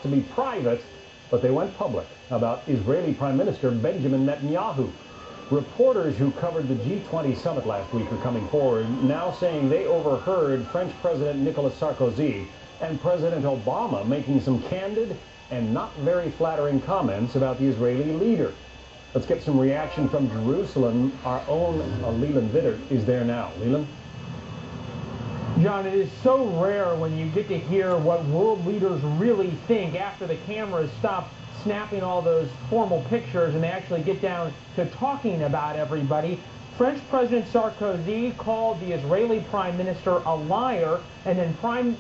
to be private, but they went public about Israeli Prime Minister Benjamin Netanyahu. Reporters who covered the G20 summit last week are coming forward now saying they overheard French President Nicolas Sarkozy and President Obama making some candid and not very flattering comments about the Israeli leader. Let's get some reaction from Jerusalem. Our own Leland Vittert is there now. Leland? John, it is so rare when you get to hear what world leaders really think after the cameras stop snapping all those formal pictures and they actually get down to talking about everybody. French President Sarkozy called the Israeli Prime Minister a liar, and then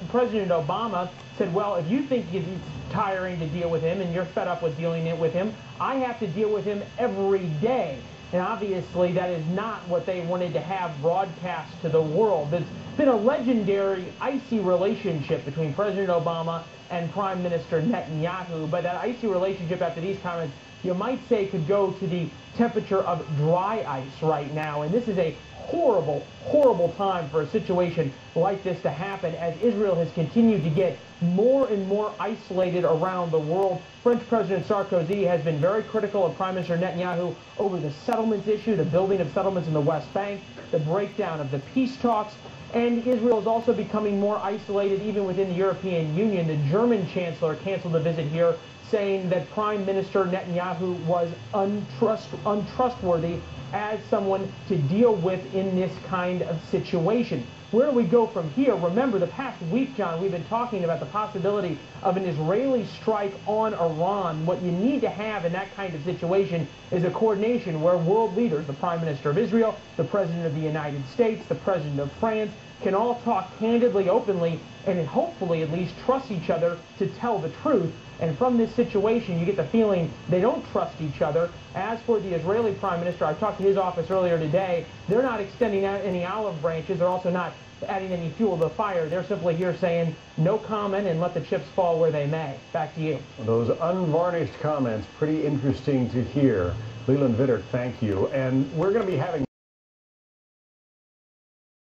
President Obama said, well, if you think it's tiring to deal with him and you're fed up with dealing with him, I have to deal with him every day. And obviously that is not what they wanted to have broadcast to the world. It's been a legendary, icy relationship between President Obama and Prime Minister Netanyahu, but that icy relationship after these comments, you might say, could go to the temperature of dry ice right now. And this is a horrible, horrible time for a situation like this to happen as Israel has continued to get more and more isolated around the world. French President Sarkozy has been very critical of Prime Minister Netanyahu over the settlements issue, the building of settlements in the West Bank, the breakdown of the peace talks. And Israel is also becoming more isolated even within the European Union. The German chancellor canceled a visit here, saying that Prime Minister Netanyahu was untrustworthy as someone to deal with in this kind of situation. Where do we go from here? Remember, the past week, John, we've been talking about the possibility of an Israeli strike on Iran. What you need to have in that kind of situation is a coordination where world leaders, the Prime Minister of Israel, the President of the United States, the President of France, can all talk candidly, openly, and hopefully at least trust each other to tell the truth. And from this situation, you get the feeling they don't trust each other. As for the Israeli Prime Minister, I talked to his office earlier today. They're not extending out any olive branches. They're also not adding any fuel to the fire. They're simply here saying no comment and let the chips fall where they may. Back to you. Those unvarnished comments, pretty interesting to hear. Leland Vittert, thank you. And we're going to be having